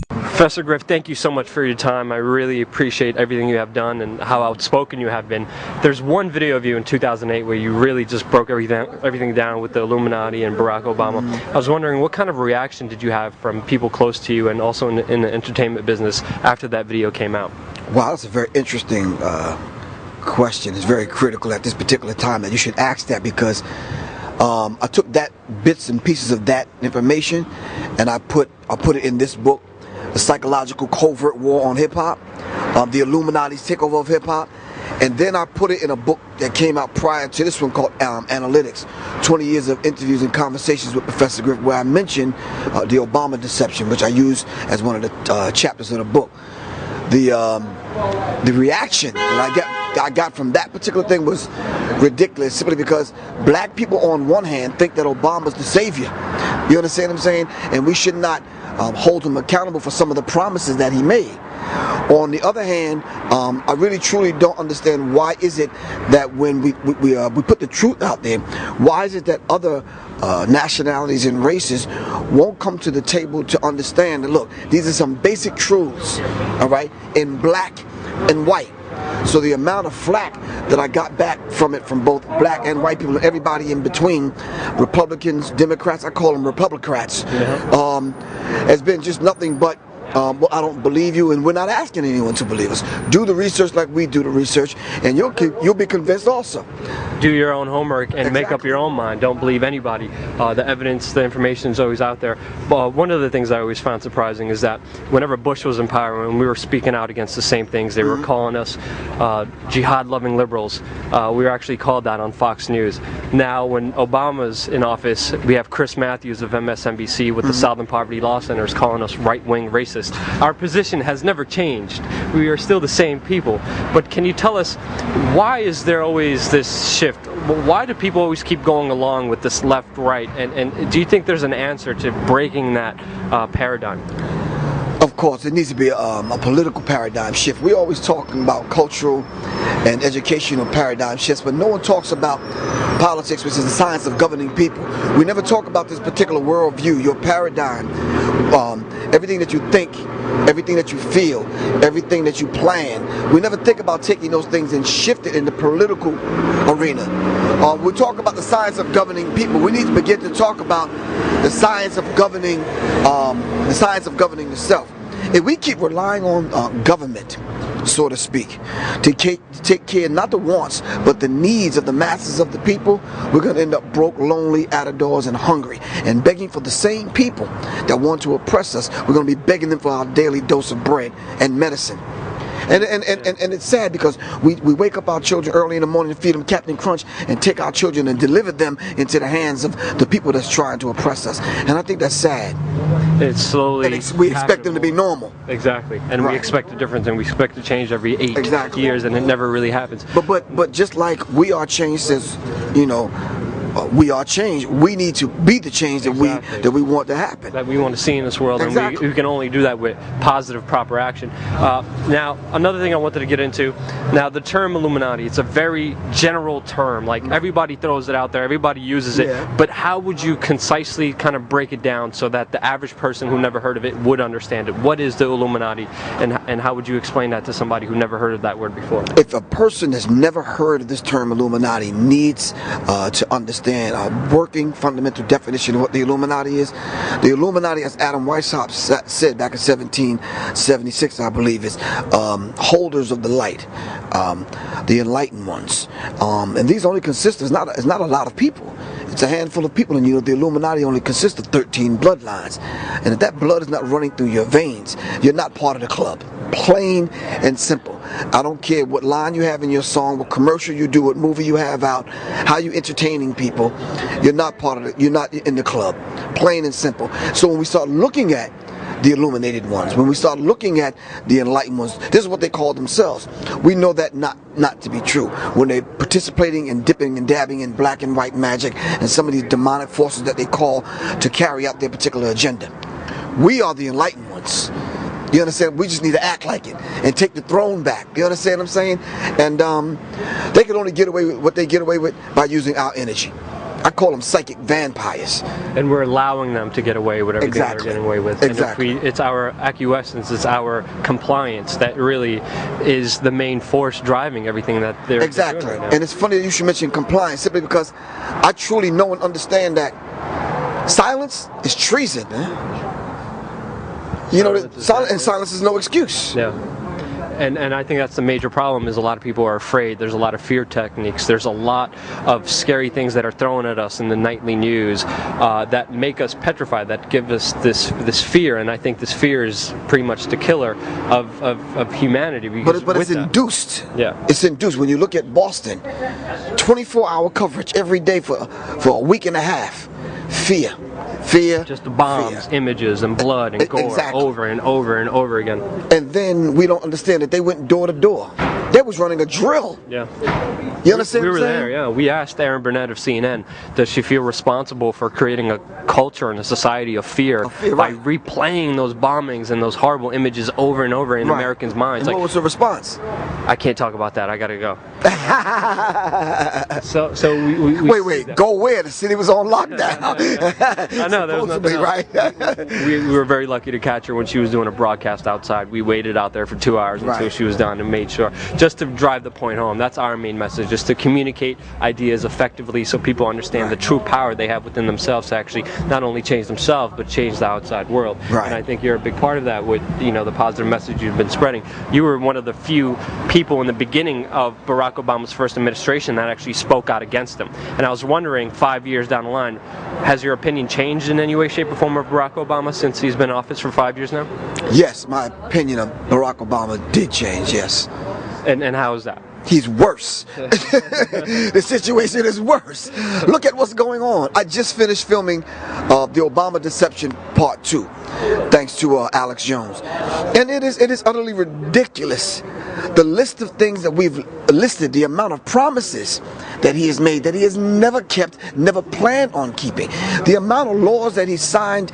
Professor Griff, thank you so much for your time. I really appreciate everything you have done and how outspoken you have been. There's one video of you in 2008 where you really just broke everything down with the Illuminati and Barack Obama. I was wondering, what kind of reaction did you have from people close to you and also in the entertainment business after that video came out? Wow, that's a very interesting question. It's very critical at this particular time that you should ask that, because I took that bits and pieces of that information and I put it in this book, The Psychological Covert War on Hip Hop, the Illuminati's Takeover of Hip Hop, and then I put it in a book that came out prior to this one called Analytics, 20 Years of Interviews and Conversations with Professor Griff, where I mentioned the Obama deception, which I use as one of the chapters of the book. The reaction that I got from that particular thing was ridiculous, simply because black people on one hand think that Obama's the savior. You understand what I'm saying? And we should not hold him accountable for some of the promises that he made. On the other hand, I really truly don't understand why is it that when we put the truth out there, why is it that other nationalities and races won't come to the table to understand that, look, these are some basic truths, all right, in black and white. So the amount of flack that I got back from it, from both black and white people and everybody in between, Republicans, Democrats, I call them Republicrats, has been just nothing but, well, I don't believe you, and we're not asking anyone to believe us. Do the research like we do the research, and you'll be convinced also. Do your own homework and make up your own mind. Don't believe anybody. The evidence, the information is always out there. One of the things I always found surprising is that whenever Bush was in power and we were speaking out against the same things, they were calling us jihad-loving liberals. We were actually called that on Fox News. Now, when Obama's in office, we have Chris Matthews of MSNBC with the Southern Poverty Law Centers calling us right-wing racists. Our position has never changed. We are still the same people. But can you tell us, why is there always this shift? Why do people always keep going along with this left-right? And do you think there's an answer to breaking that paradigm? Of course, it needs to be a political paradigm shift. We're always talking about cultural and educational paradigm shifts, but no one talks about politics, which is the science of governing people. We never talk about this particular worldview, your paradigm, everything that you think, everything that you feel, everything that you plan. We never think about taking those things and shift it in the political arena. We talk about the science of governing people. We need to begin to talk about the science of governing the self. If we keep relying on government, so to speak, to take care not the wants but the needs of the masses of the people, we're going to end up broke, lonely, out of doors, and hungry, and begging for the same people that want to oppress us. We're going to be begging them for our daily dose of bread and medicine. And it's sad, because we wake up our children early in the morning and feed them Captain Crunch and take our children and deliver them into the hands of the people that's trying to oppress us. And I think that's sad. It's slowly. And we expect them to be normal. Exactly. And we expect a difference, and we expect to change every 8 years, and it never really happens. But just like we are changed, as you know, we are changed. We need to be the change that we want to happen. That we want to see in this world, and we can only do that with positive, proper action. Now, another thing I wanted to get into. Now, the term Illuminati, it's a very general term. Like, everybody throws it out there, everybody uses it. Yeah. But how would you concisely kind of break it down so that the average person who never heard of it would understand it? What is the Illuminati, and how would you explain that to somebody who never heard of that word before? If a person has never heard of this term Illuminati needs to understand a working fundamental definition of what the Illuminati is. The Illuminati, as Adam Weishaupt said back in 1776, I believe, is holders of the light, the enlightened ones. And these only consist, it's not a lot of people. It's a handful of people, and you know the Illuminati only consists of 13 bloodlines. And if that blood is not running through your veins, you're not part of the club. Plain and simple. I don't care what line you have in your song, what commercial you do, what movie you have out, how you entertaining people. You're not part of it. You're not in the club. Plain and simple. So when we start looking at the illuminated ones, when we start looking at the enlightened ones, this is what they call themselves. We know that not to be true. When they're participating and dipping and dabbing in black and white magic and some of these demonic forces that they call to carry out their particular agenda. We are the enlightened ones. You understand? We just need to act like it and take the throne back. You understand what I'm saying? And they can only get away with what they get away with by using our energy. I call them psychic vampires. And we're allowing them to get away with everything they're getting away with. Exactly. And if it's our acquiescence, it's our compliance that really is the main force driving everything that they're doing right now. And it's funny that you should mention compliance, simply because I truly know and understand that silence is treason, man. You know, silence is no excuse. Yeah. And I think that's the major problem, is a lot of people are afraid. There's a lot of fear techniques. There's a lot of scary things that are thrown at us in the nightly news that make us petrified, that give us this fear. And I think this fear is pretty much the killer of humanity. But it's induced. Yeah. It's induced. When you look at Boston, 24-hour coverage every day for a week and a half. Fear. Just the bombs, images, and blood and gore over and over and over again. And then we don't understand that they went door to door. They was running a drill. Yeah. You understand? We were there, yeah. We asked Erin Burnett of CNN, does she feel responsible for creating a culture and a society of fear by replaying those bombings and those horrible images over and over in Americans' minds? And what was the response? I can't talk about that. I gotta go. so we wait. Go where? The city was on lockdown. I know. There was nothing else. We were very lucky to catch her when she was doing a broadcast outside. We waited out there for 2 hours until she was done and made sure, just to drive the point home. That's our main message, just to communicate ideas effectively so people understand the true power they have within themselves to actually not only change themselves but change the outside world. And I think you're a big part of that with, you know, the positive message you've been spreading. You were one of the few people in the beginning of Barack Obama's first administration that actually spoke out against him. And I was wondering, 5 years down the line, has your opinion changed in any way, shape, or form of Barack Obama since he's been in office for 5 years now? Yes, my opinion of Barack Obama did change, yes. And how is that? He's worse. The situation is worse. Look at what's going on. I just finished filming the Obama Deception Part 2, thanks to Alex Jones. And it is utterly ridiculous. The list of things that we've listed, the amount of promises that he has made, that he has never kept, never planned on keeping. The amount of laws that he signed,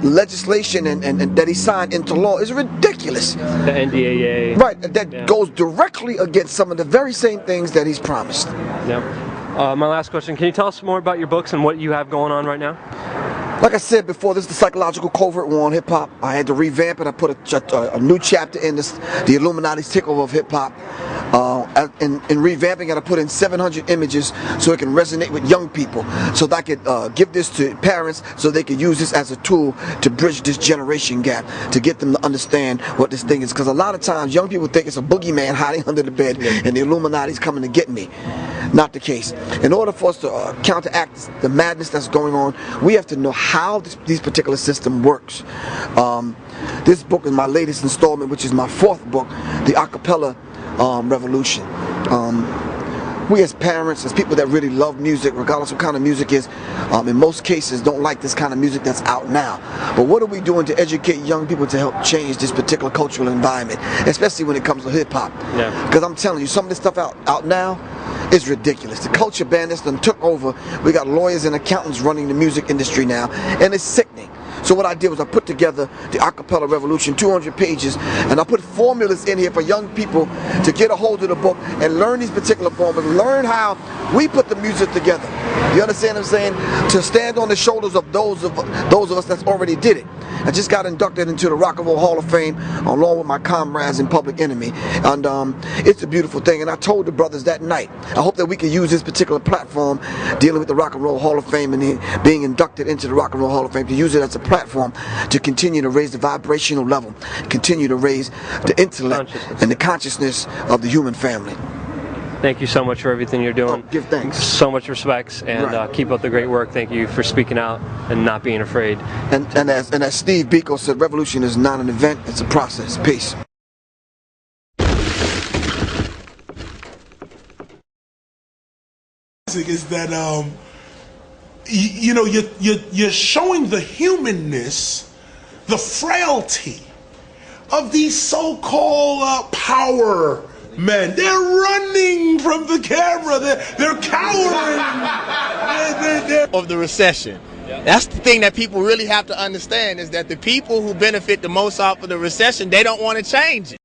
legislation and that he signed into law is ridiculous. The NDAA. Right, that goes directly against some of the very same things that he's promised. Yeah. My last question, can you tell us more about your books and what you have going on right now? Like I said before, this is the psychological covert war on hip-hop. I had to revamp it. I put a new chapter in this, the Illuminati's takeover of hip-hop. In revamping it, I put in 700 images so it can resonate with young people, so that I could give this to parents so they could use this as a tool to bridge this generation gap, to get them to understand what this thing is. Because a lot of times young people think it's a boogeyman hiding under the bed and the Illuminati's coming to get me. Not the case. In order for us to counteract the madness that's going on, we have to know how this particular system works. This book is my latest installment, which is my 4th book, the Acapella Revolution. We as parents, as people that really love music, regardless of what kind of music is, in most cases don't like this kind of music that's out now. But what are we doing to educate young people to help change this particular cultural environment, especially when it comes to hip-hop? Because I'm telling you, some of this stuff out now is ridiculous. The culture bandits done took over. We got lawyers and accountants running the music industry now, and it's sickening. So what I did was I put together the Acapella Revolution, 200 pages, and I put formulas in here for young people to get a hold of the book and learn these particular formulas, learn how we put the music together. You understand what I'm saying? To stand on the shoulders of those of us that's already did it. I just got inducted into the Rock and Roll Hall of Fame along with my comrades in Public Enemy, and it's a beautiful thing. And I told the brothers that night, I hope that we can use this particular platform dealing with the Rock and Roll Hall of Fame and being inducted into the Rock and Roll Hall of Fame to use it as a platform to continue to raise the vibrational level, continue to raise the intellect and the consciousness of the human family. Thank you so much for everything you're doing. Give thanks. So much respects, and keep up the great work. Thank you for speaking out and not being afraid. And as Steve Biko said, revolution is not an event, it's a process. Peace. Is that you know, you're showing the humanness, the frailty of these so-called power men. They're running from the camera. They're cowering. Of the recession. That's the thing that people really have to understand, is that the people who benefit the most off of the recession, they don't want to change it.